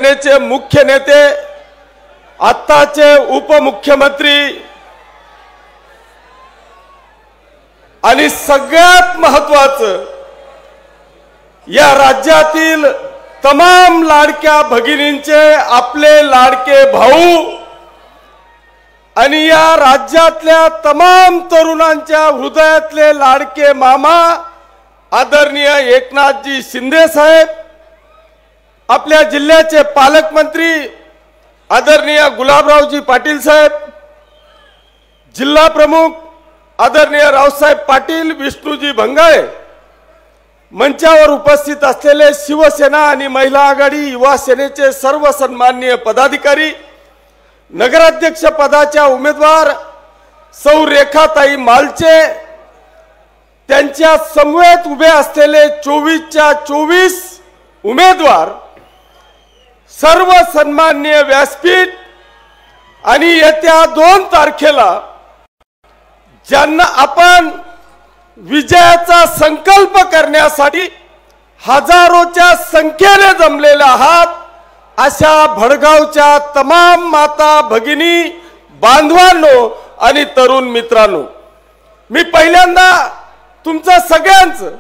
सेनेचे मुख्य नेते आत्ताचे उपमुख्यमंत्री आणि सगळ्यात महत्त्वाचं या राज्यातील तमाम लाडक्या भगिनींचे आपले लाडके भाऊ आणि या राज्यातल्या तमाम तरुणांच्या हृदयातले लाडके मामा आदरणीय एकनाथजी शिंदे साहेब, आपल्या जिल्ह्याचे पालकमंत्री आदरणीय गुलाबरावजी पाटील साहेब, जिल्हा प्रमुख आदरणीय रावसाहेब पाटील, विष्णुजी भंगाळे, मंचावर उपस्थित असलेले शिवसेना आणि महिला आघाडी युवा सेनेचे सर्व सन्माननीय पदाधिकारी, नगराध्यक्ष पदाच्या उमेदवार सौ रेखाताई मालचे, त्यांच्या समवेत उभे असलेले 24च्या 24 उमेदवार, सर्व सन्माननीय व्यासपीठ आणि येत्या 2 तारखेला ज्यांना आपण विजयाचा संकल्प करण्यासाठी हजारोच्या संख्येने जमलेले आहात, अशा भडगावच्या तमाम माता भगिनी बांधवांनो आणि तरुण मित्रांनो, मी पहिल्यांदा तुमचं सगळ्यांचं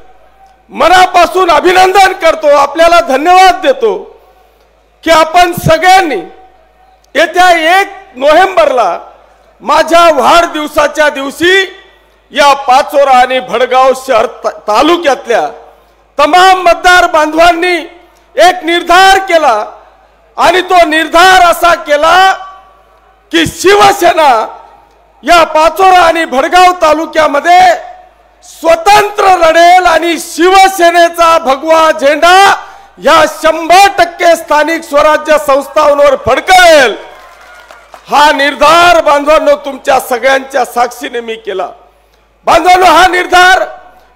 मनापासून अभिनंदन करतो, आपल्याला धन्यवाद देतो की आपण सगळ्यांनी येत्या 1 नोव्हेंबरला माझ्या वाढदिवसाच्या दिवशी या पाचोरा आणि भडगाव शहर तालुक्यातल्या तमाम मतदार बांधवांनी एक निर्धार केला आणि तो निर्धार असा केला की शिवसेना या पाचोरा आणि भडगाव तालुक्यामध्ये स्वतंत्र लढेल आणि शिवसेनेचा भगवा झेंडा या 100% स्थानिक स्वराज्य संस्थांवर फडकवेल। हा निर्धार बांधवांनो तुमच्या सगळ्यांच्या साक्षीने मी केला। बांधवांनो, हा निर्धार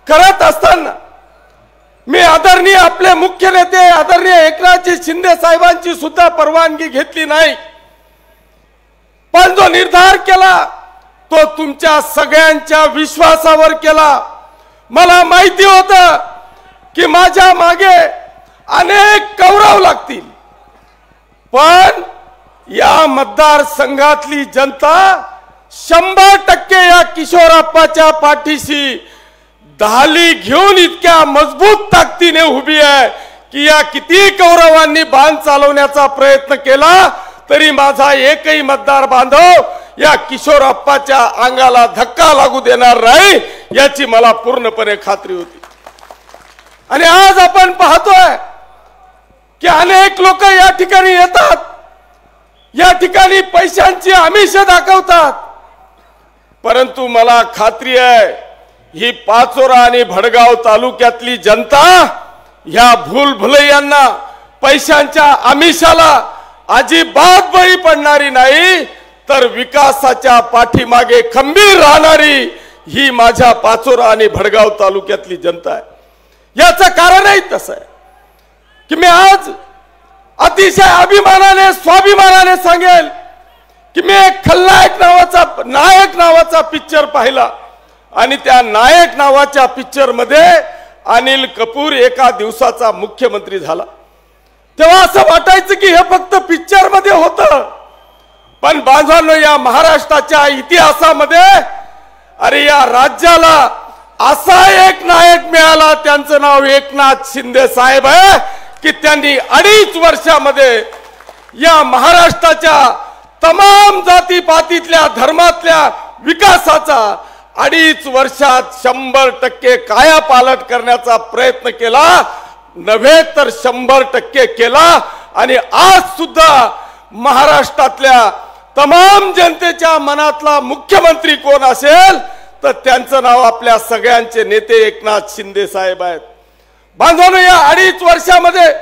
करत असताना मी आदरणीय आपले मुख्य नेते आदरणीय एकनाथजी शिंदे साहेबांची सुद्धा परवानगी घेतली नाही, पण जो निर्धार केला तो तुमच्या सगळ्यांच्या विश्वासावर केला। मला माहिती होतं की माझ्या मागे अनेक कौरव लागतील, पण या मतदारसंघातली जनता 100% या किशोरप्पाच्या पाठीशी ढाली घेऊन इतक्या मजबूत ताकदीने उभी आहे की या किती कौरवांनी बाण चालवण्याचा प्रयत्न केला तरी माझा एकही मतदार बांधव या किशोरप्पाच्या अंगाला धक्का लागू देणार नाही, याची मला पूर्णपणे खात्री होती। आणि आज आपण पाहतोय की अनेक लोक या ठिकाणी येतात, या ठिकाणी पैशांची आमिष दाखवतात, परंतु मला खात्री आहे ही पाचोरा आणि भडगाव तालुक्यातली जनता ह्या भूलभुलैयांना पैशांच्या आमिषाला अजिबात बळी पडणारी नाही, तर विकासाच्या पाठीमागे खंबीर राहणारी ही माझ्या पाचोरा आणि भडगाव तालुक्यातली जनता आहे। याचं कारणही तसं आहे की मी आज अतिशय अभिमानाने स्वाभिमानाने सांगेल की मी एक खलनायक नावाचा पिक्चर पाहिला आणि त्या नायक नावाच्या पिक्चर मध्ये अनिल कपूर एका दिवसाचा मुख्यमंत्री झाला। तेव्हा असं वाटायचं की हे फक्त पिक्चर मध्ये होतं, पण बांधवांनो या महाराष्ट्राच्या इतिहासामध्ये अरे या राज्याला असा एक नायक मिळाला, त्यांचं नाव एकनाथ शिंदे साहेब आहे की त्यांनी 2.5 वर्षामध्ये या महाराष्ट्राच्या तमाम जातीपातीतल्या धर्मातल्या विकासाचा 2.5 वर्षात 100% कायापालट करण्याचा प्रयत्न केला, नव्हे तर 100% केला। आणि आज सुद्धा महाराष्ट्रातल्या तमाम जनतेच्या मनातला मुख्यमंत्री कोण असेल तर त्यांचं नाव आपल्या सगळ्यांचे नेते एकनाथ शिंदे साहेब आहेत। बांधवांनो, या 2.5 वर्षामध्ये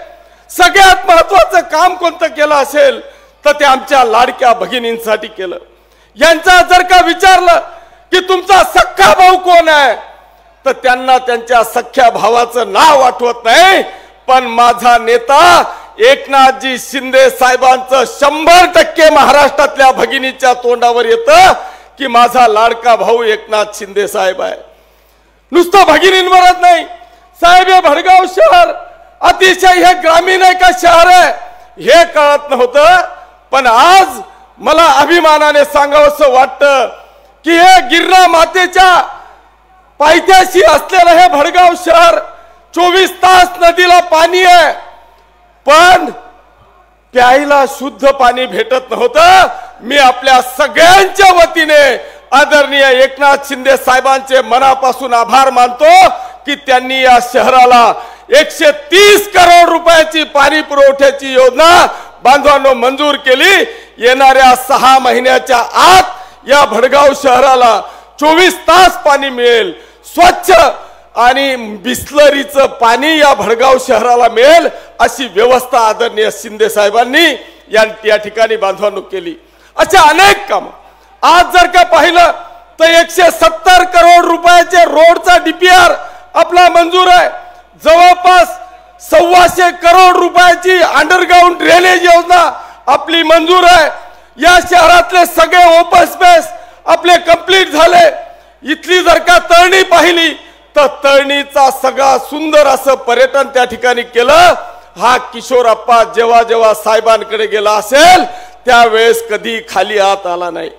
सगळ्यात महत्त्वाचं काम कोणतं केलं असेल तर ते आमच्या लाडक्या भगिनींसाठी केलं। यांचा जर का विचारलं की तुमचा सख्खा भाऊ कोण आहे तर त्यांना त्यांच्या सख्या भावाचं नाव आठवत नाही, पण माझा नेता एकनाथजी शिंदे साहेबांचं 100% महाराष्ट्रातल्या भगिनीच्या तोंडावर येतं की माझा लाडका भाऊ एकनाथ शिंदे साहेब आहे। नुसतं भगिनींवरच नाही साहेब, हे भडगाव शहर अतिशय हे ग्रामीण आहे का शहर आहे, हे कळत नव्हतं, पण आज मला अभिमानाने सांगावंसं वाटतं की हे गिरणा मातेच्या पायथ्याशी असलेलं हे भडगाव शहर 24 तास नदीला पाणी आहे, पण प्यायला शुद्ध पाणी भेटत नव्हतं। मी आपल्या सगळ्यांच्या वतीने आदरणीय एकनाथ शिंदे साहेबांचे मनापासून आभार मानतो की त्यांनी या शहराला 130 करोड रुपयाची पाणी पुरवठ्याची योजना बांधवांनो मंजूर केली। येणाऱ्या 6 महिन्याच्या आत या भडगाव शहराला 24 तास पाणी मिळेल, स्वच्छ आणि बिस्लरीचं पाणी या भडगाव शहराला मिळेल अशी व्यवस्था आदरणीय शिंदे साहेबांनी या ठिकाणी बांधवांनो केली। अशा अनेक काम आज जर का पाहिलं तर 170 करोड रुपयाचे रोडचा डीपीआर आपला मंजूर आहे, जवळपास 125 करोड रुपयाची अंडरग्राउंड ड्रेनेज योजना आपली मंजूर आहे। या शहरातले सगळे ओपन स्पेस आपले कंप्लीट झाले। इथली जर का तळणी पाहिली तर तळणीचा सगळा सुंदर असं पर्यटन त्या ठिकाणी केलं। हा किशोरप्पा जेव्हा जेव्हा साहेबांकडे गेला असेल त्यावेळेस कधी खाली हात आला नाही।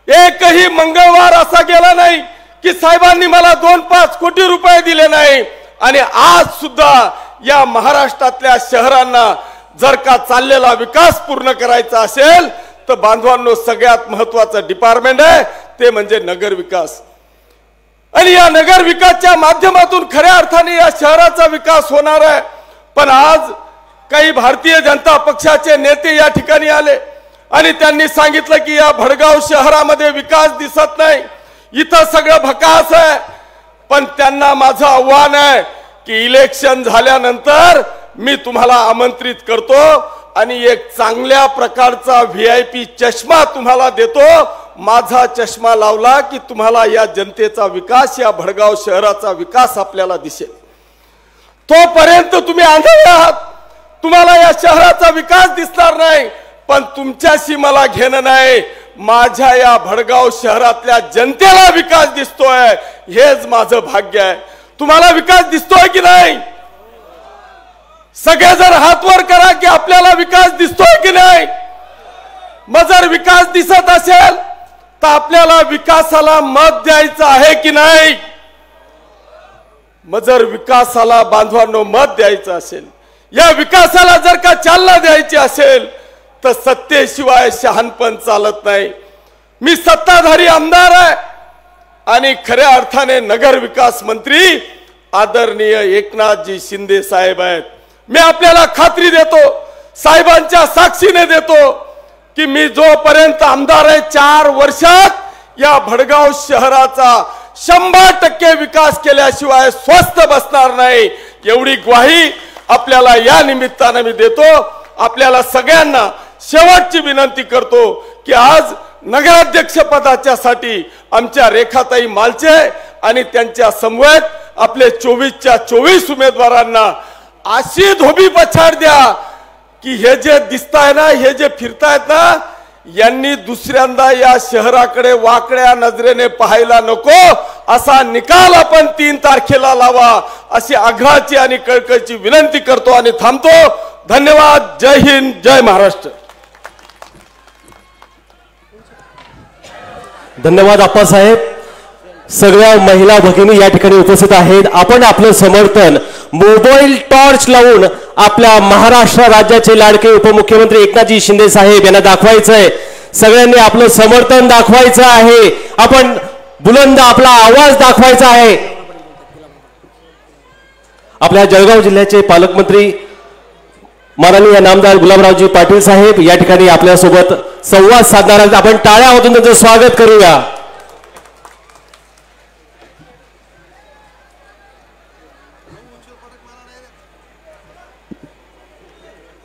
एकही मंगळवार असा गेला नाही की साहेबांनी मला 2-5 कोटी रुपये दिले नाही। आणि आज सुद्धा या महाराष्ट्रातल्या शहरांना जर का चाललेला विकास पूर्ण करायचा असेल तर बांधवांनो सगळ्यात महत्त्वाचं डिपार्टमेंट आहे ते म्हणजे नगर विकास। आणि या नगर विकासाच्या माध्यमातून खऱ्या अर्थाने या शहराचा विकास होणार आहे। पण आज काही भारतीय जनता पक्षाचे नेते या ठिकाणी आले आणि त्यांनी सांगितलं की या भडगाव शहरामध्ये विकास दिसत नाही, इथं सगळं भकास आहे। पण त्यांना माझं आव्हान आहे की इलेक्शन झाल्यानंतर मी तुम्हाला आमंत्रित करतो आणि एक चांगल्या प्रकारचा व्हीआयपी चष्मा तुम्हाला देतो। माझा चष्मा लावला की तुम्हाला या जनतेचा विकास, या भडगाव शहराचा विकास आपल्याला दिसेल। तोपर्यंत तुम्ही आंधळे आहात, तुम्हाला या शहराचा विकास दिसणार नाही। पण तुमच्याशी मला घेणं नाही, माझ्या या भडगाव शहरातल्या जनतेला विकास दिसतोय हेच माझं भाग्य आहे। तुम्हाला विकास दिसतोय की नाही? सगळेजण हात वर करा की आपल्याला विकास दिसतोय की नाही। मग जर विकास दिसत असेल तर आपल्याला विकासाला मत द्यायचं आहे की नाही? मग जर विकासाला बांधवांनो मत द्यायचं असेल, या विकासाला जर का चालना द्यायची असेल तर सत्तेशिवाय शहाणपण चालत नाही। मी सत्ताधारी आमदार आहे आणि खऱ्या अर्थाने नगर विकास मंत्री आदरणीय एकनाथजी शिंदे साहेब आहेत। मी आपल्याला खात्री देतो, साहेबांच्या साक्षीने देतो की मी जोपर्यंत आमदार आहे 4 वर्षात या भडगाव शहराचा 100% विकास केल्याशिवाय स्वस्थ बसणार नाही, एवढी ग्वाही आपल्याला या निमित्ताने मी देतो। आपल्याला सगळ्यांना शेवटची विनंती करतो की आज नगराध्यक्ष पदाच्यासाठी आमच्या रेखाताई मालचे आणि त्यांच्या समवेत आपले 24च्या 24 उमेदवारांना अशी धोबी पछाड द्या की हे जे दिसताय ना, हे जे फिरतायत ना, यांनी दुसऱ्यांदा या शहराकडे वाकड्या नजरेने पाहायला नको असा निकाल आपण 3 तारखेला लावा अशी आग्रहाची आणि कळकळीची विनंती करतो आणि थांबतो। धन्यवाद। जय हिंद, जय महाराष्ट्र। धन्यवाद आप्पासाहेब। सगळ्या महिला भगिनी या ठिकाणी उपस्थित आहेत। आपण आपलं समर्थन मोबाईल टॉर्च लावून आपल्या महाराष्ट्र राज्याचे लाडके उपमुख्यमंत्री एकनाथजी शिंदे साहेब यांना दाखवायचं आहे। सगळ्यांनी आपलं समर्थन दाखवायचं आहे, आपण बुलंद आपला आवाज दाखवायचा आहे। आपल्या जळगाव जिल्ह्याचे पालकमंत्री माननीय नामदार गुलाबरावजी पाटील साहेब या ठिकाणी आपल्या सोबत संवाद साधणार आहेत। आपण टाळ्या वाजवून त्यांचं स्वागत करूया।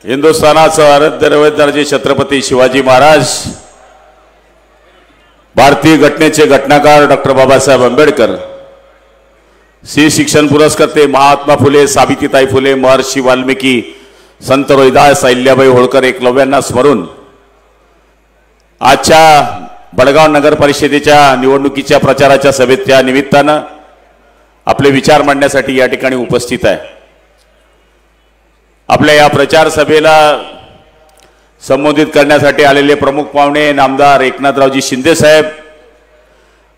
हिंदुस्थानाचं आराध्य दैवत छत्रपती शिवाजी महाराज, भारतीय घटनेचे घटनाकार डॉक्टर बाबासाहेब आंबेडकर, श्री शिक्षण पुरस्कर्ते महात्मा फुले, सावित्रीताई फुले, महर्षी वाल्मिकी, संत रोहिदास, अहिल्याबाई होळकर एकलव्यांना स्मरून आजच्या बडगाव नगर परिषदेच्या निवडणुकीच्या प्रचाराच्या सभेत त्या निमित्तानं आपले विचार मांडण्यासाठी या ठिकाणी उपस्थित आहे। आपल्या या प्रचार सभेला संबोधित करण्यासाठी आलेले प्रमुख पाहुणे नामदार एकनाथरावजी शिंदे साहेब,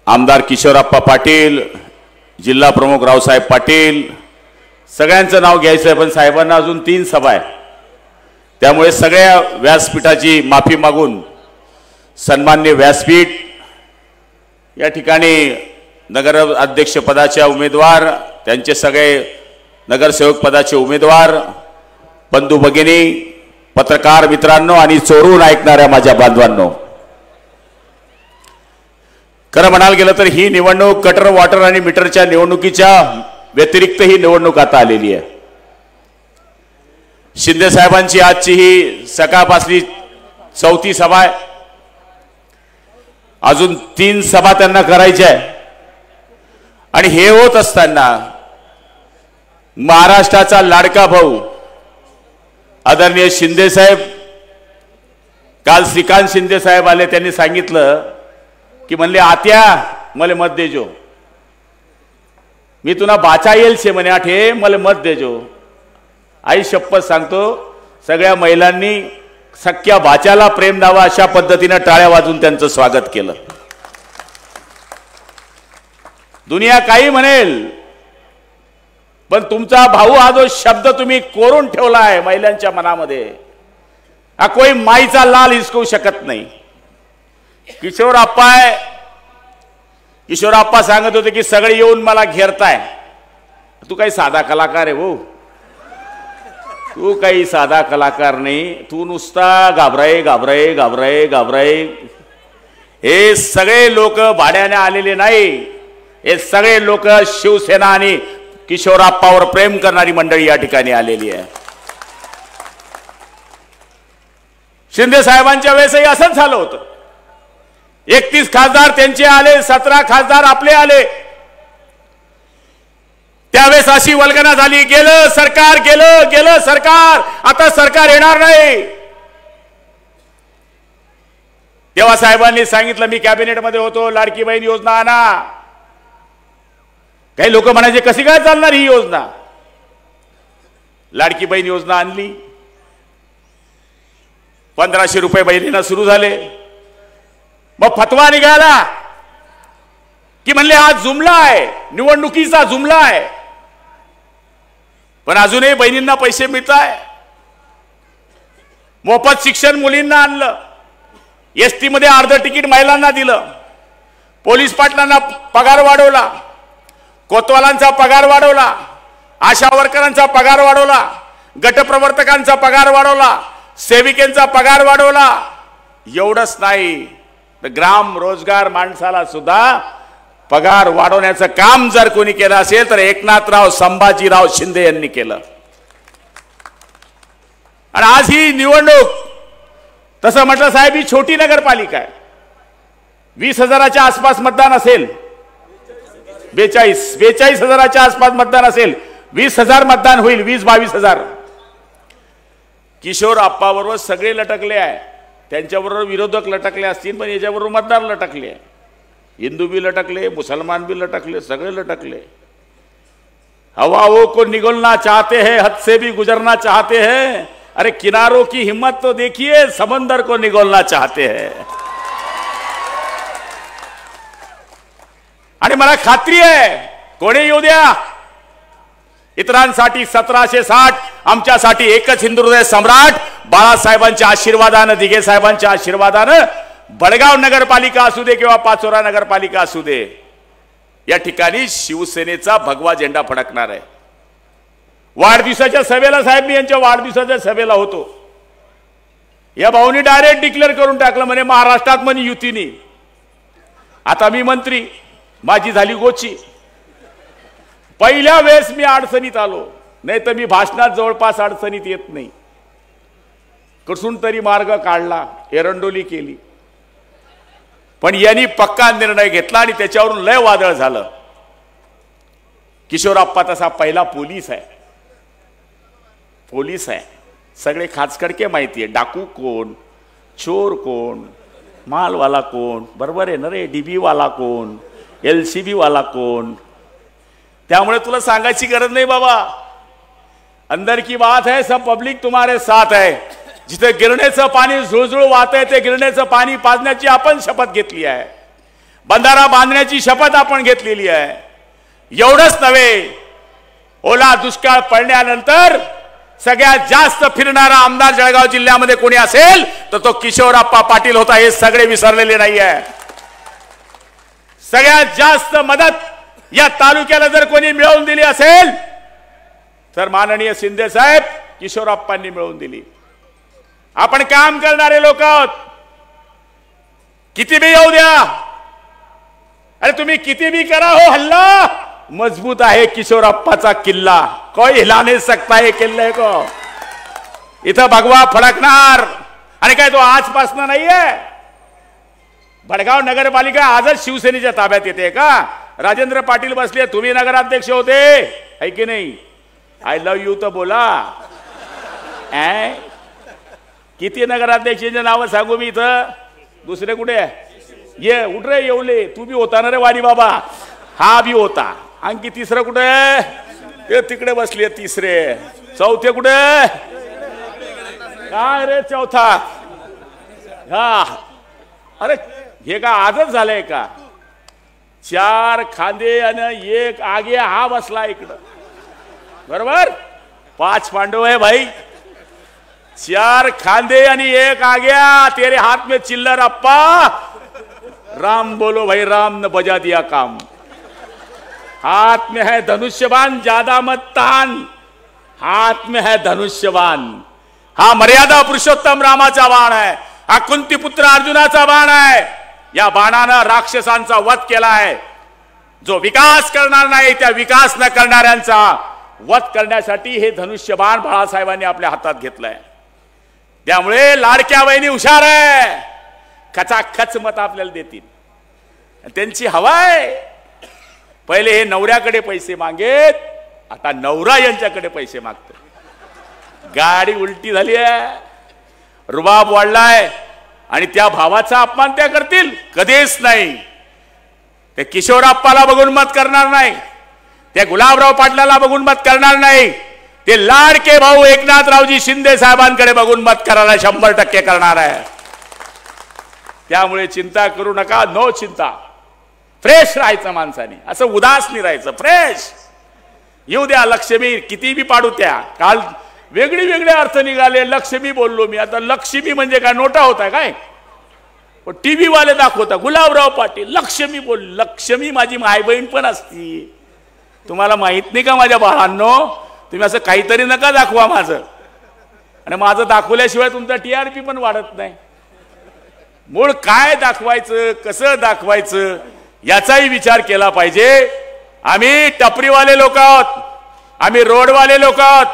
आमदार किशोरप्पा पाटील, जिल्हा प्रमुख रावसाहेब पाटील, सगळ्यांचं नाव घ्यायचं आहे पण साहेबांना अजून 3 सभा आहे, त्यामुळे सगळ्या व्यासपीठाची माफी मागून सन्माननीय व्यासपीठ या ठिकाणी नगर अध्यक्ष पदाच्या उमेदवार, त्यांचे सगळे नगरसेवक पदाचे उमेदवार, बंधू भगिनी, पत्रकार मित्रांनो आणि चोरून ऐकणाऱ्या माझ्या बांधवांनो, खरं म्हणायला गेलं तर ही निवडणूक कटर वॉटर आणि मीटरच्या निवडणुकीच्या व्यतिरिक्त ही निवडणूक आता आलेली आहे. शिंदे साहेबांची आजची ही सकाळपासली 4थी सभा आहे. अजून 3 सभा त्यांना करायच्या आहे आणि हे होत असताना महाराष्ट्राचा लाडका भाऊ आदरणीय शिंदे साहेब, काल श्रीकांत शिंदे साहेब आले, त्यांनी सांगितलं की म्हणले आत्या मला मत देजो, मी तुला बाचा येईल शे म्हणे आठे मला मत देजो. आई शपथ सांगतो सगळ्या महिलांनी सख्या बाच्याला प्रेम द्यावा अशा पद्धतीने टाळ्या वाजून त्यांचं स्वागत केलं. दुनिया काही म्हणेल पण तुमचा भाऊ हा जो शब्द तुम्ही कोरून ठेवला आहे महिलांच्या मनामध्ये, हा कोई माईचा लाल हिसकवू शकत नाही. किशोरप्पा सांगत होते की सगळे येऊन मला घेरताय. तू काही साधा कलाकार आहे भाऊ, तू काही साधा कलाकार नाही, तू नुसता घाबराय घाबराय घाबराय घाबराय. हे सगळे लोक भाड्याने आलेले नाही, हे सगळे लोक शिवसेना आणि किशोरप्पावर प्रेम करणारी मंडळी या ठिकाणी आलेली आहे. शिंदे साहेबांच्या वेळेसही असंच झालं होतं. 31 खासदार त्यांचे आले, 17 खासदार आपले आले. त्यावेळेस अशी वल्गना झाली, गेलं सरकार, गेलं सरकार, आता सरकार येणार नाही. तेव्हा साहेबांनी सांगितलं, मी कॅबिनेटमध्ये होतो, लाडकी बहीण योजना आणा. काही लोक म्हणायचे कशी काय चालणार ही योजना. लाडकी बहीण योजना आणली, 1500 रुपये बहिणींना सुरू झाले. मग फतवा निघाला की म्हणले हा जुमला आहे, निवडणुकीचा जुमला आहे, पण अजूनही बहिणींना पैसे मिळत आहे. मोफत शिक्षण मुलींना आणलं, एसटी मध्ये अर्ध तिकीट महिलांना दिलं, पोलीस पाटलांना पगार वाढवला, कोतवालांचा पगार वाढवला, आशा वर्करांचा पगार वाढवला, गटप्रवर्तकांचा पगार वाढवला, सेविकेंचा पगार वाढवला. एवढंच नाही तर ग्राम रोजगार माणसाला सुद्धा पगार वाढवण्याचं काम जर कोणी केलं असेल तर एकनाथराव संभाजीराव शिंदे यांनी केलं. आणि आज ही निवडणूक, तसं म्हटलं साहेब, ही छोटी नगरपालिका आहे. 20,000च्या आसपास मतदान असेल, 42,000च्या आसपास मतदान असेल. 20,000 मतदान होईल, 20-22,000. किशोरप्पाबरोबर सगळे लटकले आहे, त्यांच्याबरोबर विरोधक लटकले असतील, पण याच्याबरोबर मतदार लटकले. हिंदू भी लटकले, मुसलमान भी लटकले, सगळे लटकले. हवाओं को निगलना चाहते हैं, हद से भी गुजरना चाहते हैं. अरे किनारों की हिम्मत तो देखिए, समंदर को निगलना चाहते हैं. आणि मला खात्री आहे कोणी येऊ द्या, इतरांसाठी 1760, आमच्यासाठी एकच हिंदुहृदय सम्राट बाळासाहेबांच्या आशीर्वादानं, दिघे साहेबांच्या आशीर्वादानं, बडगाव नगरपालिका असू दे किंवा पाचोरा नगरपालिका असू दे, या ठिकाणी शिवसेनेचा भगवा झेंडा फडकणार आहे. वाढदिवसाच्या सभेला साहेब, मी यांच्या वाढदिवसाच्या सभेला होतो, या भाऊनी डायरेक्ट डिक्लेअर करून टाकलं म्हणे महाराष्ट्रात म्हणे युतीनी. आता मी मंत्री, माझी झाली गोची. पहिल्या वेळेस मी अडचणीत आलो, नाही तर मी भाषणात जवळपास अडचणीत येत नाही. कसून तरी मार्ग काढला, एरंडोली केली, पण यांनी पक्का निर्णय घेतला आणि त्याच्यावरून लय वादळ झालं. किशोरप्पा तसा पहिला पोलीस आहे, सगळे खाचखडके माहिती आहे. डाकू कोण, चोर कोण, मालवाला कोण, बरोबर आहे ना रे, डीबी वाला कोण, LCB वाला कोण. त्यामुळे तुला सांगायची गरज नाही बाबा, अंदर की बात है, सब पब्लिक तुम्हारे साथ है. जिथे गिरणेचं पाणी झुळझुळ वाहतंय ते गिरणेचं पाणी पाजण्याची आपण शपथ घेतली आहे, बंधारा बांधण्याची शपथ आपण घेतलेली आहे. एवढंच नव्हे, ओला दुष्काळ पडल्यानंतर सगळ्यात जास्त फिरणारा आमदार जळगाव जिल्ह्यामध्ये कोणी असेल तर तो किशोरप्पा पाटील होता. हे सगळे विसरलेले नाहीये. सगळ्यात जास्त मदत या तालुक्याला जर कोणी मिळवून दिली असेल तर माननीय शिंदे साहेब किशोरप्पांनी मिळवून दिली. आपण काम करणारे लोक आहोत. किती बी येऊ द्या, अरे तुम्ही किती बी करा हो, हल्ला मजबूत आहे किशोरप्पाचा किल्ला. कोई हिला नहीं सकता है किल्ले को. इथं भगवा फडकणार. आणि काय तो आजपासून नाहीये. भडगाव नगरपालिका आजच शिवसेनेच्या ताब्यात येते का? राजेंद्र पाटील बसले, तुम्ही नगराध्यक्ष होते है की नाही? आय लव्ह यू तर बोला. किती नगराध्यक्षांचे नाव सांगू मी इथं? दुसरे कुठे? ये उठ रे येवले, तू बी होता ना रे वाणी बाबा. हा बी होता. आणखी तिसरं कुठे? ते तिकडे बसले तिसरे. चौथे कुठे? काय रे चौथा? हा, अरे हे का आजच झालंय का? 4 खांदे आणि 1 आगे हा बसला इकडं, बरोबर? 5 पांडव है भाई. 4 खांदे आणि 1 आग्या. तेरे हाथ में चिल्लर अप्पा. राम बोलो भाई, राम ने बजा दिया काम. हाथ में है धनुष्यबाण, ज्यादा मत तान. हाथ में है धनुष्यबाण. हा मर्यादा पुरुषोत्तम रामाचा बाण आहे. हा कुंती पुत्र अर्जुनाचा बाण आहे. या बाणानं राक्षसांचा वध केला आहे. जो विकास करणार नाही त्या विकास न करणाऱ्यांचा वध करण्यासाठी हे धनुष्यबाण बाळासाहेबांनी आपल्या हातात घेतलंय. त्यामुळे लाडक्या बहिणी हुशार आहे. खचाखच मत आपल्याला देतील. त्यांची हवा आहे. पहिले हे नवऱ्याकडे पैसे मागेत, आता नवरा यांच्याकडे पैसे मागतो. गाडी उलटी झाली आहे. रुबाब वाढलाय आणि त्या भावाचा अपमान त्या करतील? कधीच नाही. ते किशोरप्पाला बघून मत करणार नाही. त्या गुलाबराव पाटलाला बघून मत करणार नाही. ते लाडके भाऊ एकनाथरावजी शिंदे साहेबांकडे बघून मत करायला 100% करणार आहे. त्यामुळे चिंता करू नका. नो चिंता. फ्रेश राहायचं माणसाने, असं उदास नाही राहायचं. फ्रेश येऊ द्या. लक्ष्मी किती बी पाडू त्या. काल वेगळे वेगळे अर्थ निघाले. लक्ष्मी बोललो मी. आता लक्ष्मी म्हणजे काय नोटा होता काय? टीव्ही वाले दाखवता गुलाबराव पाटील लक्ष्मी बोल. लक्ष्मी माझी माय बहीण पण असती. तुम्हाला माहित नाही का माझ्या बाळांनो? तुम्ही असं काहीतरी नका दाखवा माझं. आणि माझं दाखवल्याशिवाय तुमचा TRP पण वाढत नाही. मूळ काय दाखवायचं, कसं दाखवायचं याचाही विचार केला पाहिजे. आम्ही टपरीवाले लोक आहोत. आम्ही रोडवाले लोक आहोत.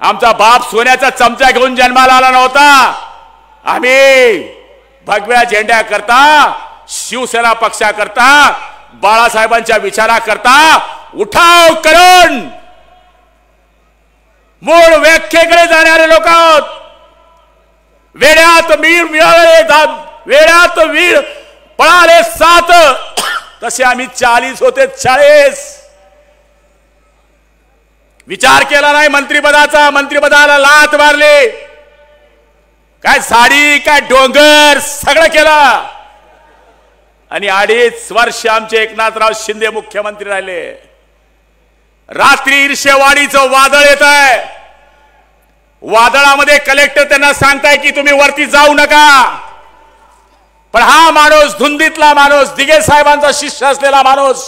आमचा बाप सोन्याचा चमचा घेऊन जन्माला आला नव्हता. आम्ही भगव्या झेंड्या करता, शिवसेना पक्षाकरता, बाळासाहेबांच्या विचाराकरता उठाव करून मूळ व्याख्येकडे जाणारे लोक आहोत. वेड्यात वीर मिळाले, वेड्यात वीर पळाले 7, तसे आम्ही 40 होते 40. विचार केला नाही मंत्रिपदाचा. मंत्रिपदाला लाथ मारली. काय साडी, काय डोंगर, सगळं केलं. आणि 2.5 वर्ष आमचे एकनाथराव शिंदे मुख्यमंत्री राहिले. रात्री ईर्ष्यवाडीचं वादळ येत आहे. वादळामध्ये कलेक्टर त्यांना सांगताय की तुम्ही वरती जाऊ नका. पण हा माणूस, धुंदीतला माणूस, दिघे साहेबांचा शिष्य असलेला माणूस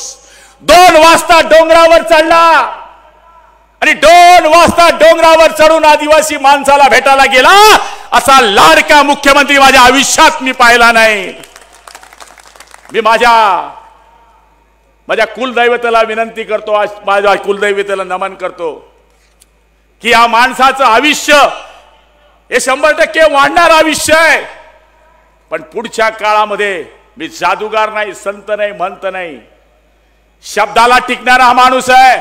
2 वाजता डोंगरावर चढला. आणि 2 वाजता डोंगरावर चढून आदिवासी माणसाला भेटायला गेला. असा लाडका मुख्यमंत्री माझ्या आयुष्यात मी पाहिला नाही. मी माझ्या कुलदैवताला विनंती करतो, आज माझ्या कुलदैवताला नमन करतो की या माणसाचं आयुष्य हे 100% वाढणार आयुष्य आहे. पण पुढच्या काळामध्ये मी जादूगार नाही, संत नाही, महंत नाही. शब्दाला टिकणारा हा माणूस आहे.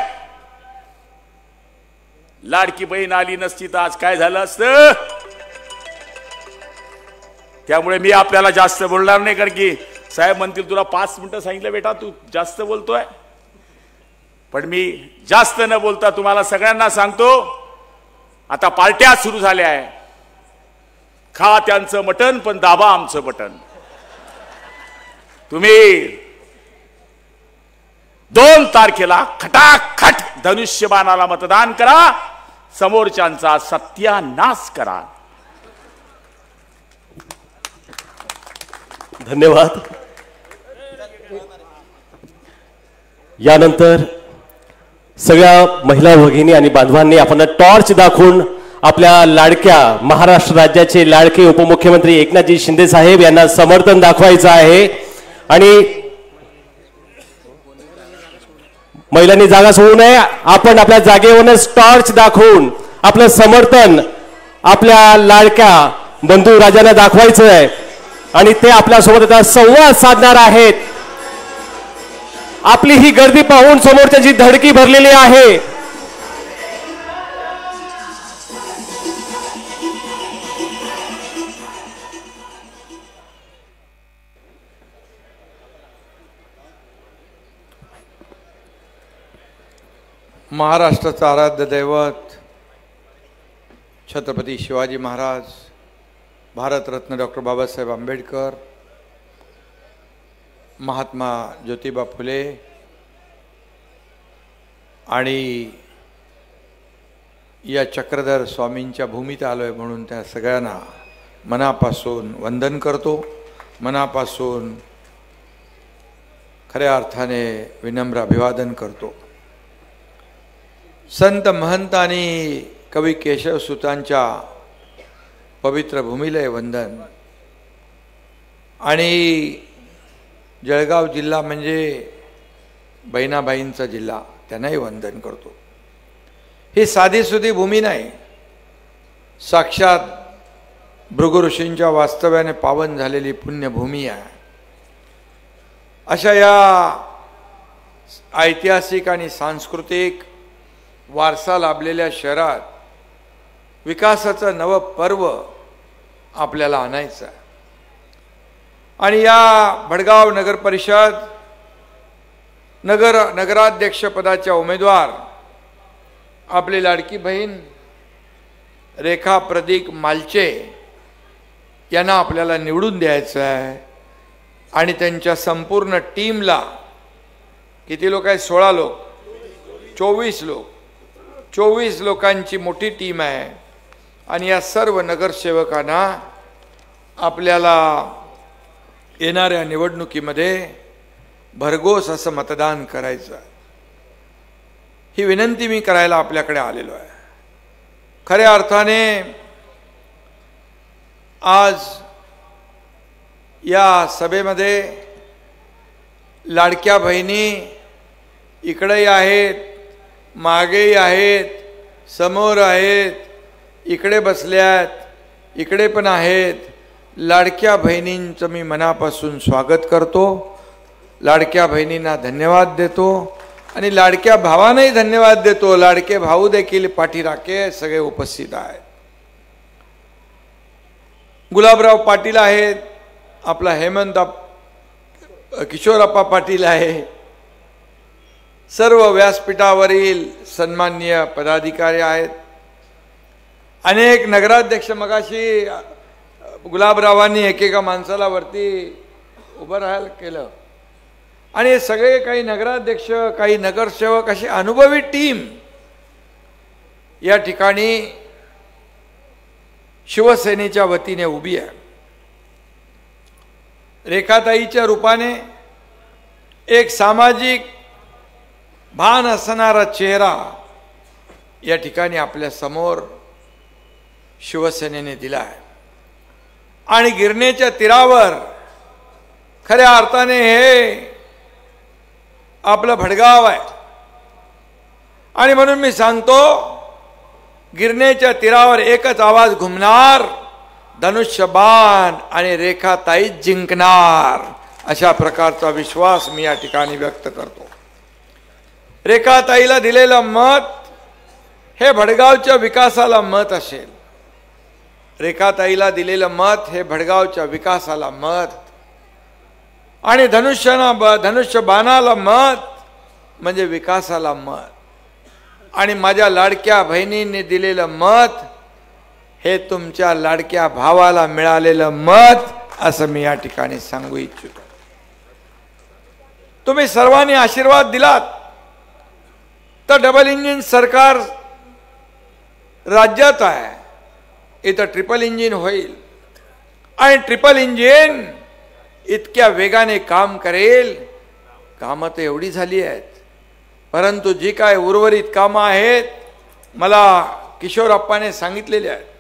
लाडकी बहीण आली नसती तर आज काय झालं असतं? त्यामुळे मी आपल्याला जास्त बोलणार नाही. कारण की साहेब म्हणतील तुला 5 मिनिटं सांगितलं बेटा, तू जास्त बोलतोय. पण मी जास्त न बोलता तुम्हाला सगळ्यांना सांगतो, आता पार्ट्या सुरू झाल्या आहे. खा त्यांचं मटण पण दाबा आमचं बटन. तुम्ही 2 तारखेला खटाखट धनुष्यबाणाला मतदान करा, समोरच्यांचा सत्यानाश करा. धन्यवाद. यानंतर सगळ्या महिला भगिनी आणि बांधवांनी आपण टॉर्च दाखवून आपल्या लाडक्या महाराष्ट्र राज्याचे लाडके उपमुख्यमंत्री एकनाथजी शिंदे साहेब यांना समर्थन दाखवायचं आहे. आणि महिलांनी जागा सोडू नये. आपण आपल्या जागेवरूनच टॉर्च दाखवून आपलं समर्थन आपल्या लाडक्या बंधू राजांना दाखवायचं आहे आणि ते आपल्यासोबत आता संवाद साधणार आहेत. आपली ही गर्दी पाहून समोरच्याची धडकी भरलेली आहे. महाराष्ट्राचं आराध्य दैवत छत्रपती शिवाजी महाराज, भारतरत्न डॉक्टर बाबासाहेब आंबेडकर, महात्मा ज्योतिबा फुले आणि या चक्रधर स्वामींच्या भूमीत आलोय म्हणून त्या सगळ्यांना मनापासून वंदन करतो. मनापासून खऱ्या अर्थाने विनम्र अभिवादन करतो. संत महंत आणि कवी केशवसुतांच्या पवित्र भूमीला वंदन. आणि जळगाव जिल्हा म्हणजे बहिणाबाईंचा जिल्हा, त्यांनाही वंदन करतो. ही साधीसुधी भूमी नाही, साक्षात भृगु ऋषींच्या वास्तव्याने पावन झालेली पुण्यभूमी आहे. अशा या ऐतिहासिक आणि सांस्कृतिक वारसा लाभलेल्या शहरात विकासाचं नवं पर्व आपल्याला आणायचं आहे. आणि या भडगाव नगर परिषद नगराध्यक्षपदाच्या उमेदवार आपली लाडकी बहीण रेखा प्रदीप मालचे यांना आपल्याला निवडून द्यायचं आहे. आणि त्यांच्या संपूर्ण टीमला, किती लोक आहेत? 16 लोक, 24 लोक, 24 लोकांची मोठी टीम आहे. आणि या सर्व नगरसेवकांना आपल्याला येणाऱ्या निवडणुकीमध्ये भरघोस असं मतदान करायचं. ही विनंती मी करायला आपल्याकडे आलेलो आहे. खऱ्या अर्थाने आज या सभेमध्ये लाडक्या बहिणी इकडेही आहेत, मागेही आहेत, समोर आहेत, इकडे बसल्यात, इकडे पण आहेत. लाडक्या बहिणींचं मी मनापासून स्वागत करतो. लाडक्या बहिणींना धन्यवाद देतो आणि लाडक्या भावांनाही धन्यवाद देतो. लाडके भाऊ देखील पाठीराखे सगळे उपस्थित आहेत. गुलाबराव पाटील आहेत, आपला हेमंत किशोरप्पा पाटील आहे, सर्व व्यासपीठावरील सन्माननीय पदाधिकारी आहेत, अनेक नगराध्यक्ष. मगाशी गुलाबरावांनी एकेका माणसाला वरती उभं राहायला केलं आणि हे सगळे काही नगराध्यक्ष, काही नगरसेवक, अशी अनुभवी टीम या ठिकाणी शिवसेनेच्या वतीने उभी आहे. रेखाताईच्या रूपाने एक सामाजिक भान असणारा चेहरा या ठिकाणी आपल्या समोर शिवसेनेने दिला आहे. आणि गिरणेच्या तीरावर खऱ्या अर्थाने हे आपलं भडगाव आहे. आणि म्हणून मी सांगतो, गिरणेच्या तीरावर एकच आवाज घुमणार, धनुष्यबाण आणि रेखाताई जिंकणार, अशा प्रकारचा विश्वास मी या ठिकाणी व्यक्त करतो. रेखाताईला दिलेलं मत हे भडगावच्या विकासाला मत असेल. रेखाताईला दिलेलं मत हे भडगावच्या विकासाला मत आणि धनुष्यबाणाला मत म्हणजे विकासाला मत. आणि माझ्या लाडक्या बहिणींनी दिलेलं मत हे तुमच्या लाडक्या भावाला मिळालेलं मत असं मी या ठिकाणी सांगू इच्छितो. तुम्ही सर्वांनी आशीर्वाद दिलात तर डबल इंजिन सरकार राज्यात आहे. इथं ट्रिपल इंजिन होईल आणि ट्रिपल इंजिन इतक्या वेगाने काम करेल. कामं तर एवढी झाली आहेत, परंतु जी काय उर्वरित कामं आहेत मला किशोरप्पाने सांगितलेली आहेत.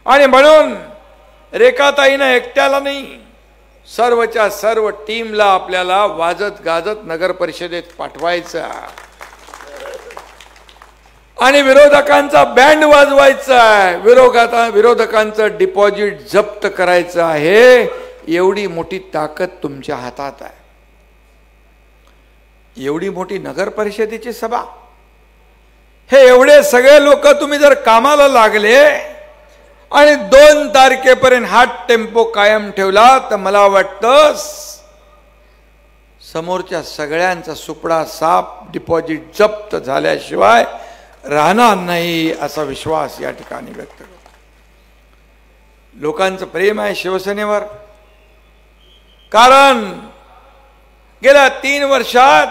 आणि म्हणून रेखाताईनं एकट्याला नाही, सर्वच्या सर्व टीमला आपल्याला वाजत गाजत नगर परिषदेत पाठवायचं आणि विरोधकांचा बँड वाजवायचा आहे. विरोधकांचं डिपॉझिट जप्त करायचं आहे. एवढी मोठी ताकद तुमच्या हातात आहे. एवढी मोठी नगर परिषदेची सभा, हे एवढे सगळे लोक तुम्ही जर कामाला लागले आणि 2 तारखेपर्यंत हा टेम्पो कायम ठेवला तर मला वाटतं समोरच्या सगळ्यांचा सुपडा साफ, डिपॉझिट जप्त झाल्याशिवाय राहणार नाही असा विश्वास या ठिकाणी व्यक्त करतो. लोकांचं प्रेम आहे शिवसेनेवर, कारण गेल्या 3 वर्षात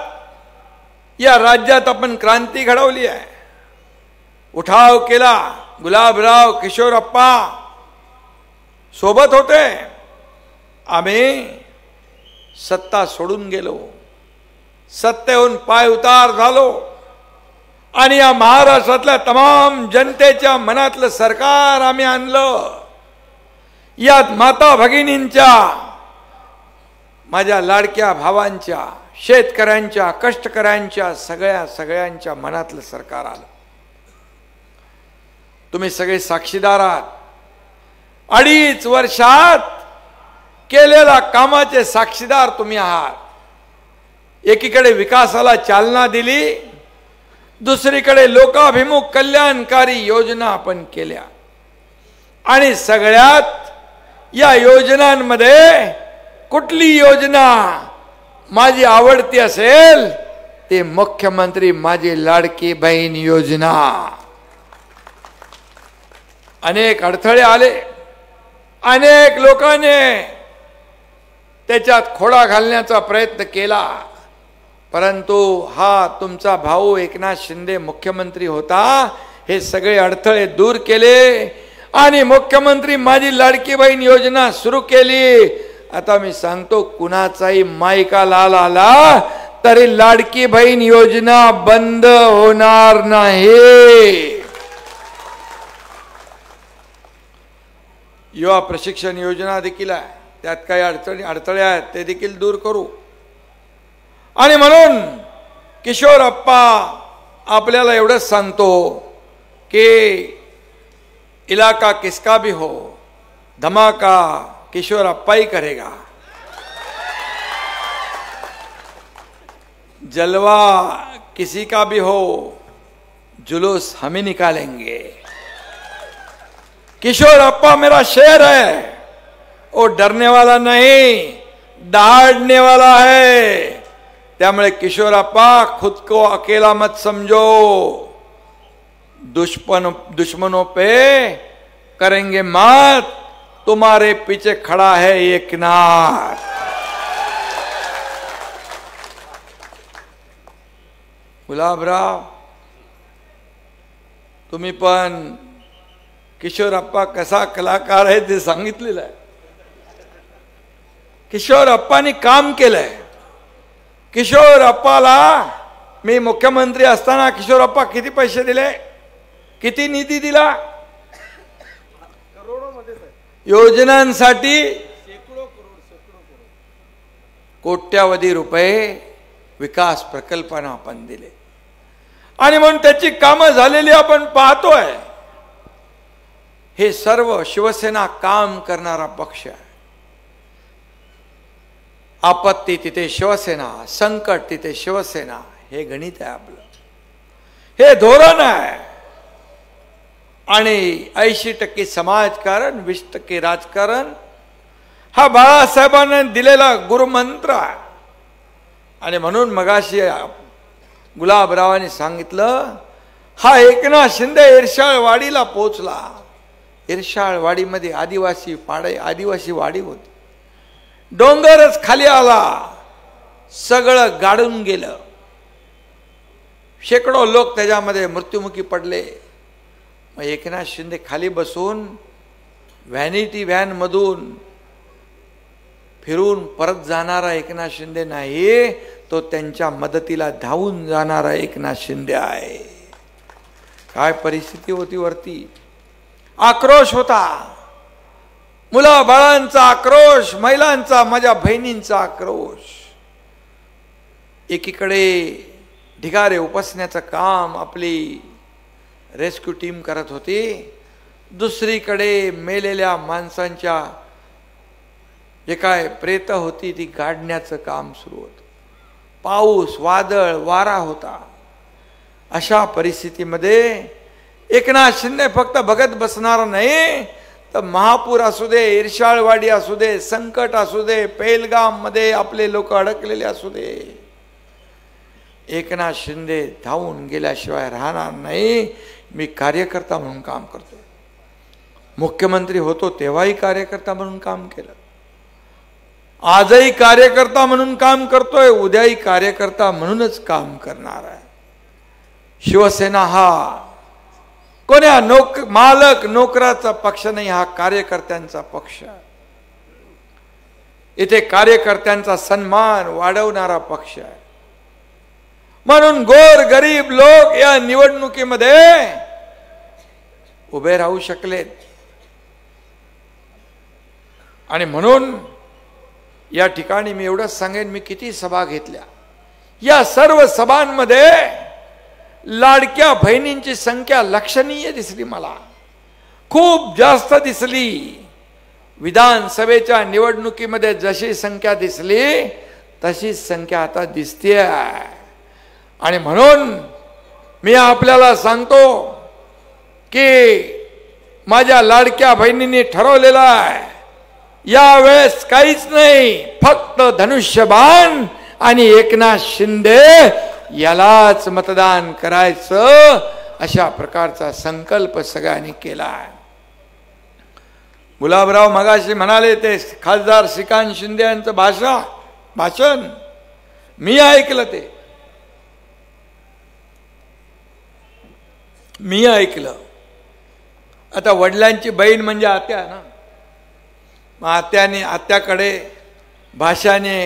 या राज्यात आपण क्रांती घडवली आहे. उठाव केला. गुलाबराव किशोरप्पा सोबत होते. आम्ही सत्ता सोडून गेलो, सत्तेहून पाय उतार झालो आणि या महाराष्ट्रातल्या तमाम जनतेच्या मनातलं सरकार आम्ही आणलं. यात माता भगिनींच्या, माझ्या लाडक्या भावांच्या, शेतकऱ्यांच्या, कष्टकऱ्यांच्या, सगळ्यांच्या मनातलं सरकार आलं. तुम्ही सगळे साक्षीदार आहात. 2.5 वर्षात केलेल्या कामाचे साक्षीदार तुम्ही आहात. एकीकडे विकासाला चालना दिली, दुसरीकडे लोकाभिमुख कल्याणकारी योजना आपण केल्या आणि सगळ्यात या योजनांमध्ये कुठली योजना माझी आवडती असेल ते मुख्यमंत्री माझी लाडकी बहीण योजना. अनेक अडथळे आले, अनेक लोकांनी त्याच्यात खोडा घालण्याचा प्रयत्न केला, परंतु हा तुमचा भाऊ एकनाथ शिंदे मुख्यमंत्री होता. हे सगळे अडथळे दूर केले आणि मुख्यमंत्री माझी लाडकी बहीण योजना सुरू केली. आता मी सांगतो, कुणाचाही मायका लाल आला तरी लाडकी बहीण योजना बंद होणार नाही. युवा प्रशिक्षण योजना देखील आहे, त्यात काही अडथळे आहेत ते देखील दूर करू. आणि म्हणून किशोरप्पा आपल्याला एवढंच सांगतो की इलाका किसका भी हो, धमाका किशोरप्पा ही करेगा. जलवा किसी का भी हो, जुलूस हम ही निकालेंगे. किशोरप्पा मेरा शेर है, वो डरने वाला नहीं, दहाड़ने वाला है. त्यामुळे किशोरप्पा खुद को अकेला मत समझो. दुश्मनों पे करेंगे मात, तुम्हारे पीछे खड़ा है एकनाथ. गुलाबराव, तुम्ही पण किशोरप्पा कसा कलाकार आहे ते सांगितलेलं आहे. किशोरप्पानी काम केलंय. किशोरप्पाला मी मुख्यमंत्री असताना किशोरप्पा किती पैसे दिले, किती निधी दिला योजनांसाठी? कोट्यावधी रुपये विकास प्रकल्पांना आपण दिले आणि म्हणून त्याची कामं झालेली आपण पाहतोय. हे सर्व शिवसेना काम करणारा पक्ष आहे. आपत्ती तिथे शिवसेना, संकट तिथे शिवसेना, हे गणित आहे आपलं, हे धोरण आहे. आणि 80% समाजकारण, 20% राजकारण हा बाळासाहेबांनी दिलेला गुरुमंत्र आहे. आणि म्हणून मगाशी गुलाबरावांनी सांगितलं, हा एकनाथ शिंदे इर्षाळवाडीला पोहोचला. इरशाळवाडीमध्ये आदिवासी वाडी होती. डोंगरच खाली आला, सगळं गाडून गेलं. शेकडो लोक त्याच्यामध्ये मृत्युमुखी पडले. मग एकनाथ शिंदे खाली बसून व्हॅनिटी व्हॅन मधून फिरून परत जाणारा एकनाथ शिंदे नाही, तो त्यांच्या मदतीला धावून जाणारा एकनाथ शिंदे आहे. काय परिस्थिती होती वरती. आक्रोश होता, मुला बाळांचा आक्रोश, महिलांचा, माझ्या बहिणींचा आक्रोश. एकीकडे ढिगारे उपसण्याचं काम आपली रेस्क्यू टीम करत होती, दुसरीकडे मेलेल्या माणसांच्या जे काय प्रेत होती ती गाडण्याचं काम सुरू होतं. पाऊस, वादळ, वारा होता. अशा परिस्थितीमध्ये एकनाथ शिंदे फक्त बघत बसणार नाही, तर महापूर असू दे, इरशाळवाडी असू दे, संकट असू दे, पेहलगाम मध्ये आपले लोक अडकलेले असू दे, एकनाथ शिंदे धावून गेल्याशिवाय राहणार नाही. मी कार्यकर्ता म्हणून काम करतो. मुख्यमंत्री होतो तेव्हाही कार्यकर्ता म्हणून काम केलं, आजही कार्यकर्ता म्हणून काम करतोय, उद्याही कार्यकर्ता म्हणूनच काम करणार आहे. शिवसेना हा कोण्या मालक नोकराचा पक्ष नाही, हा कार्यकर्त्यांचा पक्ष आहे. इथे कार्यकर्त्यांचा सन्मान वाढवणारा पक्ष आहे. म्हणून गोर गरीब लोक या निवडणुकीमध्ये उभे राहू शकलेत. आणि म्हणून या ठिकाणी मी एवढंच सांगेन, मी किती सभा घेतल्या, या सर्व सभांमध्ये लाडक्या बहिणींची संख्या लक्षणीय दिसली. मला खूप जास्त दिसली. विधानसभेच्या निवडणुकीमध्ये जशी संख्या दिसली तशीच संख्या आता दिसते. आणि म्हणून मी आपल्याला सांगतो की माझ्या लाडक्या बहिणींनी ठरवलेलं आहे, यावेळेस काहीच नाही, फक्त धनुष्यबाण आणि एकनाथ शिंदे यालाच मतदान करायचं, अशा प्रकारचा संकल्प सगळ्यांनी केला आहे. गुलाबराव मगाशी म्हणाले ते खासदार श्रीकांत शिंदे यांचं भाषण मी ऐकलं, ते मी ऐकलं. आता वडिलांची बहीण म्हणजे आत्या ना, मग आत्याकडे भाषाने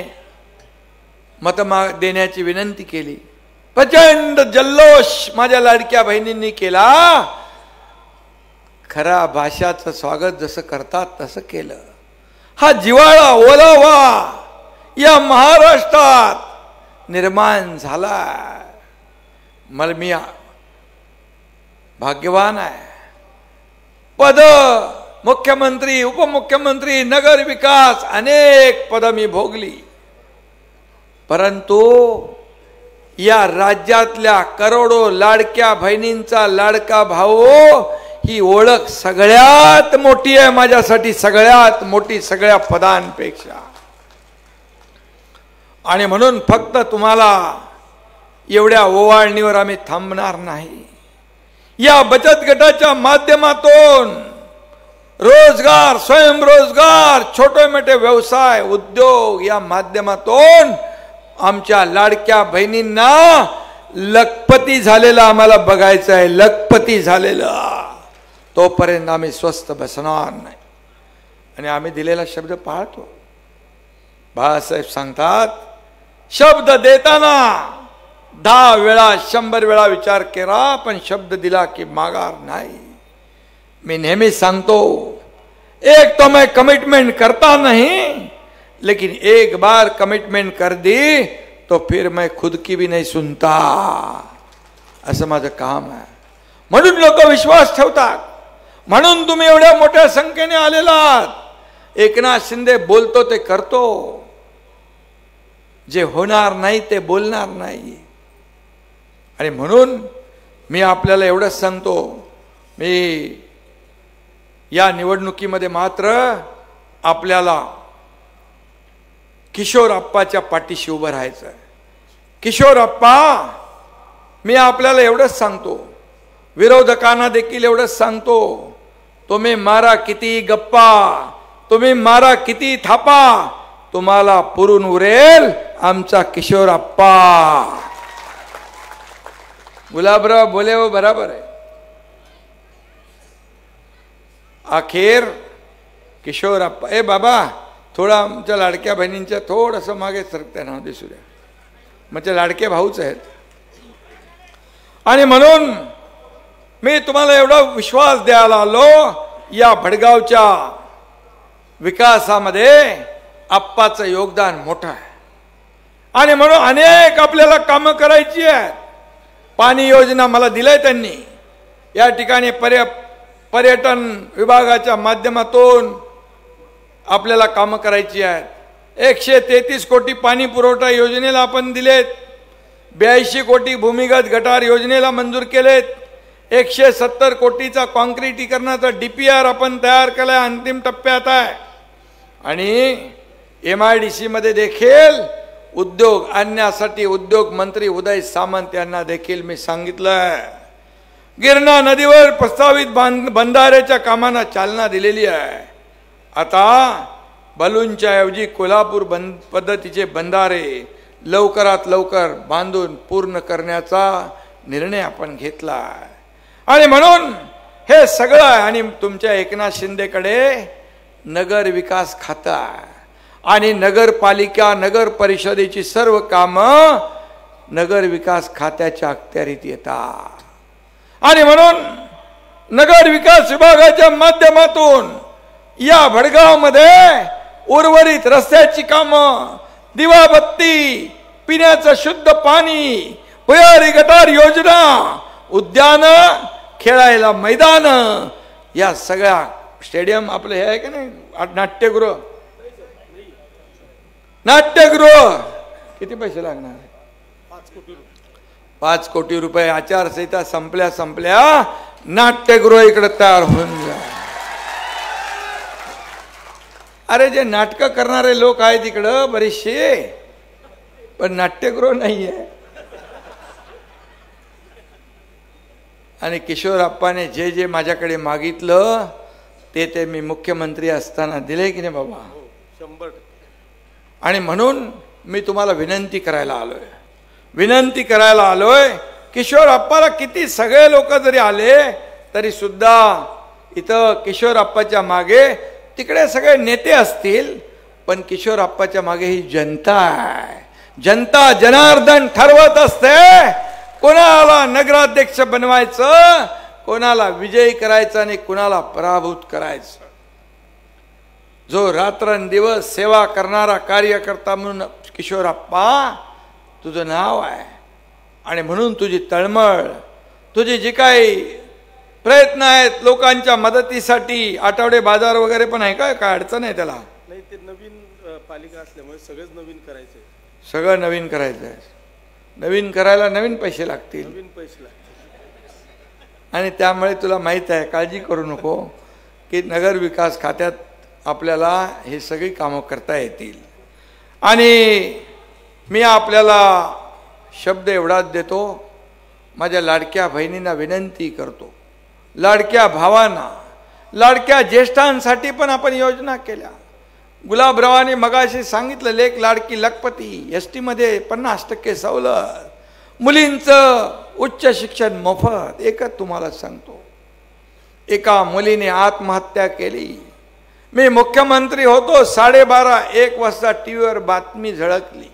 मत देण्याची विनंती केली. प्रचंड जल्लोष माझ्या लाडक्या बहिणींनी केला. खरा भाषाचं स्वागत जसं करतात तसं केलं. हा जिव्हाळा ओलावा या महाराष्ट्रात निर्माण झाला. मला मी भाग्यवान आहे. पद, मुख्यमंत्री, उपमुख्यमंत्री, नगर विकास, अनेक पद मी भोगली. परंतु या राज्यातल्या करोडो लाडक्या बहिणींचा लाडका भाऊ ही ओळख सगळ्यात मोठी आहे माझ्यासाठी, सगळ्यात मोठी, सगळ्या पदांपेक्षा. आणि म्हणून फक्त तुम्हाला एवढ्या ओवाळणीवर आम्ही थांबणार नाही. या बचत गटाच्या माध्यमातून रोजगार, स्वयंरोजगार, छोटे मोठे व्यवसाय, उद्योग या माध्यमातून आमच्या लाडक्या बहिणींना लखपती झालेला आम्हाला बघायचं आहे. लखपती झालेलं तोपर्यंत आम्ही स्वस्थ बसणार नाही. आणि आम्ही दिलेला शब्द पाळतो. बाळासाहेब सांगतात, शब्द देताना 10 वेळा 100 वेळा विचार केला, पण शब्द दिला की माघार नाही. मैं नेहमी सांगतो, एक तो मैं कमिटमेंट करता नहीं, लेकिन एक बार कमिटमेंट कर दी तो फिर मैं खुद की भी नहीं सुनता. असं माझं काम आहे. म्हणून लोक विश्वास ठेवतात. म्हणून तुम्ही एवढ्या मोठ्या संख्येने आलेला आहात. एकनाथ शिंदे बोलतो ते करतो, जे होणार नाही ते बोलणार नाही. आणि म्हणून मी आपल्याला एवढंच सांगतो, मी या निवडणुकीमध्ये मात्र आपल्याला किशोर अप्पाच्या पाठीशी उभं राहायचं आहे. किशोर अप्पा, मी आपल्याला एवढंच सांगतो, विरोधकांना देखील एवढंच सांगतो, तुम्ही मारा किती गप्पा, तुम्ही मारा किती थापा, तुम्हाला पुरून उरेल आमचा किशोर अप्पा. गुलाबराव बोले हो बराबर आहे. अखेर किशोर अप्पा, ए बाबा थोडा आमच्या लाडक्या बहिणींच्या थोडंसं मागे सरकत्या नाव दिसू द्या, म्हणजे लाडके भाऊच आहेत. आणि म्हणून मी तुम्हाला एवढा विश्वास द्यायला आलो, या भडगावच्या विकासामध्ये आप्पाचं योगदान मोठं आहे. आणि म्हणून अनेक आपल्याला कामं करायची आहेत. पाणी योजना मला दिलंय त्यांनी, या ठिकाणी पर्यटन विभागाच्या माध्यमातून आपल्याला कामं करायची आहेत. 133 कोटी पाणी पुरवठा योजनेला आपण दिलेत, 82 कोटी भूमिगत गटार योजनेला मंजूर केलेत, 170 कोटीचा कॉन्क्रिटीकरणाचा DPR आपण तयार केलाय, अंतिम टप्प्यात आहे. आणि MIDC मध्ये देखील उद्योग आणण्यासाठी उद्योग मंत्री उदय सामंत यांना देखील मी सांगितलंय. गिरणा नदीवर प्रस्तावित बंधाऱ्याच्या कामांना चालना दिलेली आहे. आता बलूनच्या ऐवजी कोल्हापूर पद्धतीचे बंधारे लवकरात लवकर बांधून पूर्ण करण्याचा निर्णय आपण घेतला. आणि म्हणून हे सगळं आहे. आणि तुमच्या एकनाथ शिंदेकडे नगर विकास खातं आहे आणि नगरपालिका नगर परिषदेची सर्व कामं नगर विकास खात्याच्या अखत्यारीत येतात. आणि म्हणून नगर विकास विभागाच्या माध्यमातून या भडगावमध्ये उर्वरित रस्त्याची कामं, दिवाबत्ती, पिण्याचं शुद्ध पाणी, भुयारी गटार योजना, उद्यान, खेळायला मैदान, या सगळ्या स्टेडियम आपलं हे आहे का नाही, नाट्यगृह किती पैसे लागणार आहे? 5 कोटी रुपये. आचारसंहिता संपल्या नाट्यगृह इकडे तयार होऊन जा. अरे जे नाटकं करणारे लोक आहेत इकडं बरेचसे, पण नाट्यगृह नाहीये. आणि किशोर अप्पाने जे जे माझ्याकडे मागितलं ते मी मुख्यमंत्री असताना दिले की नाही बाबा? 100%. आणि म्हणून मी तुम्हाला विनंती करायला आलोय, किशोर अप्पाला किती सगळे लोक जरी आले तरी सुद्धा इथं किशोर अप्पाच्या मागे, तिकडे सगळे नेते असतील पण किशोर अप्पाच्या मागे ही जनता आहे. जनता जनार्दन ठरवत असते कोणाला नगराध्यक्ष बनवायचं, कोणाला विजयी करायचं आणि कोणाला पराभूत करायचं. जो रात्रंदिवस सेवा करणारा कार्यकर्ता म्हणून किशोर अप्पा तुझं नाव आहे. आणि म्हणून तुझी तळमळ, तुझी जी काही प्रयत्न आहेत लोकांच्या मदतीसाठी, आठवडे बाजार वगैरे पण आहे काय अडचण आहे त्याला? नाही, ते नवीन पालिका असल्यामुळे सगळंच नवीन करायचंय. सगळं नवीन करायचं आहे. नवीन करायला नवीन पैसे लागतील. आणि त्यामुळे तुला माहित आहे, काळजी करू नको की नगर विकास खात्यात आपल्याला हे सगळी कामं करता येतील. आणि मी आपल्याला शब्द एवढाच देतो, माझ्या लाडक्या बहिणींना विनंती करतो, लाडक्या भावांना, लाडक्या ज्येष्ठांसाठी पण आपण योजना केल्या. गुलाबरावांनी मगाशी सांगितलं, लेक लाडकी लखपती, ST मध्ये 50% सवलत, मुलींचं उच्च शिक्षण मोफत. एकच तुम्हाला सांगतो, एका मुलीने आत्महत्या केली. मी मुख्यमंत्री होतो, 12:30-1 वाजता टीव्हीवर बातमी झळकली.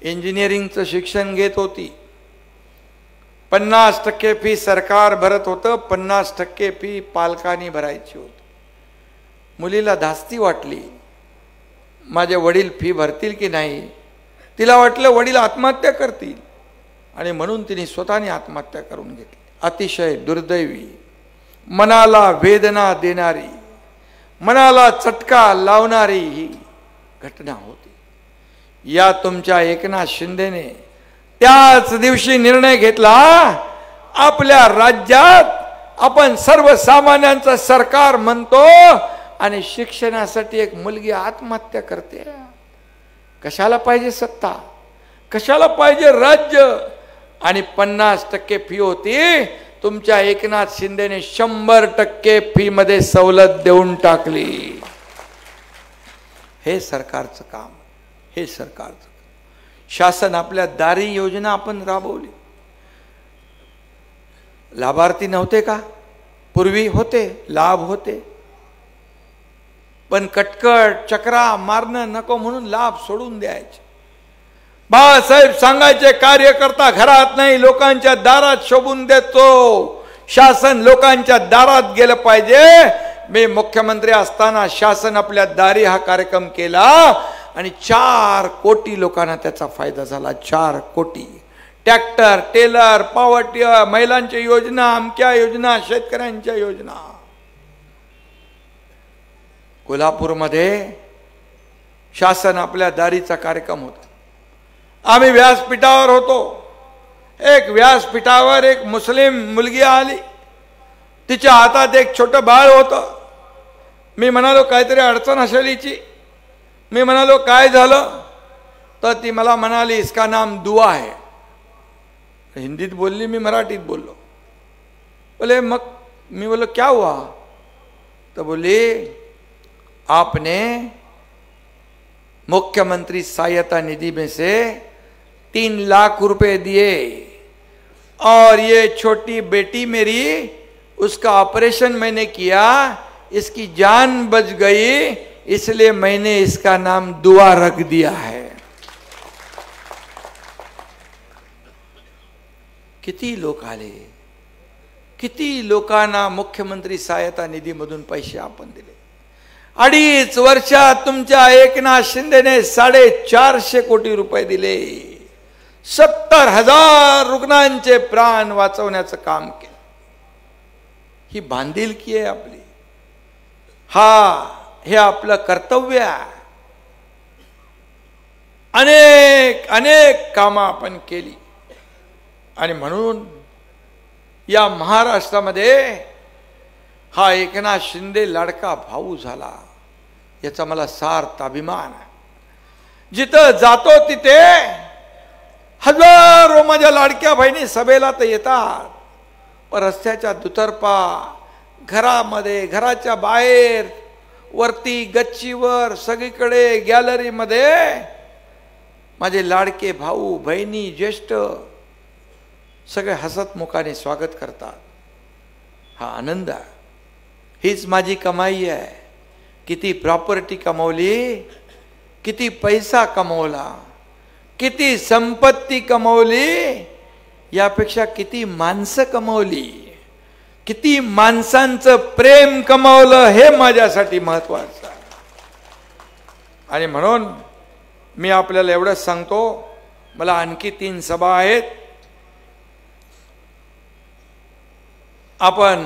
इंजिनिअरिंगचं शिक्षण घेत होती, 50% फी सरकार भरत होतं, 50% फी पालकांनी भरायची होती. मुलीला धास्ती वाटली, माझे वडील फी भरतील की नाही. तिला वाटलं वडील आत्महत्या करतील आणि म्हणून तिने स्वतःने आत्महत्या करून घेतली. अतिशय दुर्दैवी, मनाला वेदना देणारी, मनाला चटका लावणारी ही घटना होती. या तुमच्या एकनाथ शिंदेने त्याच दिवशी निर्णय घेतला, आपल्या राज्यात आपण सर्वसामान्यांचं सरकार म्हणतो आणि शिक्षणासाठी एक मुलगी आत्महत्या करते. कशाला पाहिजे सत्ता, कशाला पाहिजे राज्य? आणि 50% फी होती तुमच्या एकनाथ शिंदेने 100% फी मध्ये सवलत देऊन टाकली. हे सरकारचं काम, हे सरकारचं. शासन आपल्या दारी योजना आपण राबवली. लाभार्थी नव्हते का? पूर्वी होते, लाभ होते, पण कटकट चक्रा मारणं नको म्हणून लाभ सोडून द्यायचे. बाळासाहेब सांगायचे, कार्यकर्ता घरात नाही लोकांच्या दारात शोभून देतो. शासन लोकांच्या दारात गेलं पाहिजे. मी मुख्यमंत्री असताना शासन आपल्या दारी हा कार्यक्रम केला आणि 4 कोटी लोकांना त्याचा फायदा झाला. 4 कोटी. ट्रॅक्टर, टेलर, पॉवर टिलर, महिलांच्या योजना, अमक्या योजना, शेतकऱ्यांच्या योजना. कोल्हापूरमध्ये शासन आपल्या दारीचा कार्यक्रम होता. आम्ही व्यासपीठावर होतो. एक व्यासपीठावर एक मुस्लिम मुलगी आली. तिच्या हातात एक छोटं बाळ होतं. मी म्हणालो काहीतरी अडचण असेल हिची. मी म्हणालो काय झालं? तर ती मला म्हणाली इसका नाम दुआ है. हिंदीत बोलली, मी मराठीत बोललो. बोले मग मी बोलो क्या हुआ? तो बोली आपने मुख्यमंत्री सहायता निधि में से 3 लाख रुपए दिए और ये छोटी बेटी मेरी, उसका ऑपरेशन मैंने किया, इसकी जान बच गई, इसलिए मैंने इसका नाम दुआ रख दिया है. किती लोक आले, किती लोकांना मुख्यमंत्री सहायता निधी मधून पैसे आपण दिले. 2.5 वर्षात तुमच्या एकनाथ शिंदेने 450 कोटी रुपये दिले. 70,000 रुग्णांचे प्राण वाचवण्याचं काम केलं. ही बांधिलकी आहे आपली. हे आपलं कर्तव्य आहे. अनेक अनेक कामं आपण केली आणि म्हणून या महाराष्ट्रामध्ये हा एकनाथ शिंदे लाडका भाऊ झाला, याचा मला सार्थ अभिमान आहे. जिथं जातो तिथे हजारो माझ्या लाडक्या बहिणी सभेला तर येतात, पण रस्त्याच्या दुतर्फा, घरामध्ये, घराच्या बाहेर, वरती गच्चीवर, सगळीकडे गॅलरीमध्ये माझे लाडके भाऊ बहिणी ज्येष्ठ सगळे हसतमुखाने स्वागत करतात. हा आनंद आहे. हीच माझी कमाई आहे. किती प्रॉपर्टी कमवली, किती पैसा कमवला, किती संपत्ती कमवली, यापेक्षा किती माणसं कमवली, किती माणसांचं प्रेम कमावलं, हे माझ्यासाठी महत्वाचं आहे. आणि म्हणून मी आपल्याला एवढंच सांगतो, मला आणखी 3 सभा आहेत. आपण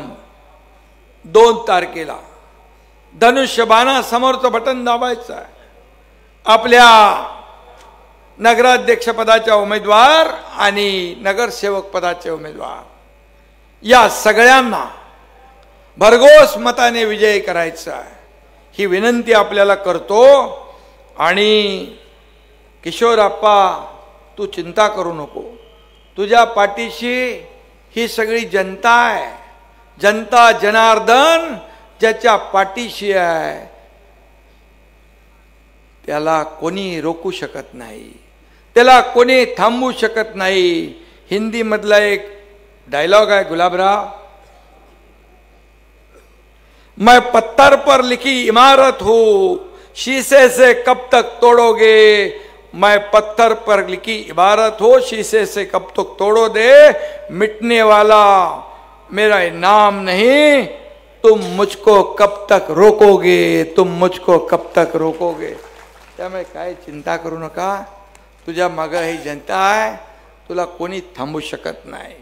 2 तारखेला धनुष्यबाणा समोरचं बटन दाबायचं आहे. आपल्या नगराध्यक्ष पदाच्या उमेदवार आणि नगरसेवक पदाचे उमेदवार या सगळ्यांना भरघोस मताने विजयी करायचा आहे, ही विनंती आपल्याला करतो. आणि किशोरप्पा, तू चिंता करू नको. तुझ्या पाठीशी ही सगळी जनता आहे. जनता जनार्दन ज्याच्या पाठीशी आहे त्याला कोणी रोखू शकत नाही, त्याला कोणी थांबवू शकत नाही. हिंदी मधला एक डायलॉग है गुलाबराव, मैं पत्थर पर लिखी इमारत हूं, शीशे से कब तक तोड़ोगे. मैं पत्थर पर लिखी इमारत हो, शीशे से कब तक तोड़ो दे. मिटने वाला मेरा नाम नहीं, तुम मुझको कब तक रोकोगे, तुम मुझको कब तक रोकोगे. त्यामुळे काय चिंता करू नका. तुझ्या मागे ही जनता आहे, तुला कोणी थांबवू शकत नाही.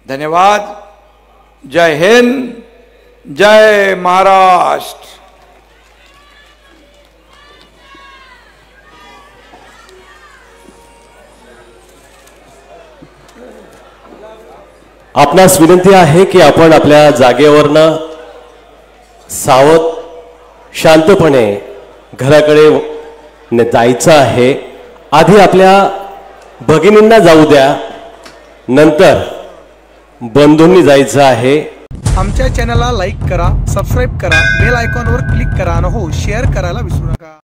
धन्यवाद. जय हिंद, जय महाराष्ट्र. आपणास विनंती आहे की आपण आपल्या जागेवरनं सावध शांतपणे घराकडे जायचं आहे. आधी आपल्या भगिनींना जाऊ द्या, नंतर बंधूंनी जायचं आहे। आमच्या चॅनलला लाईक करा, सबस्क्राईब करा, बेल आयकॉनवर क्लिक करा आणि हो शेअर करायला विसरू नका।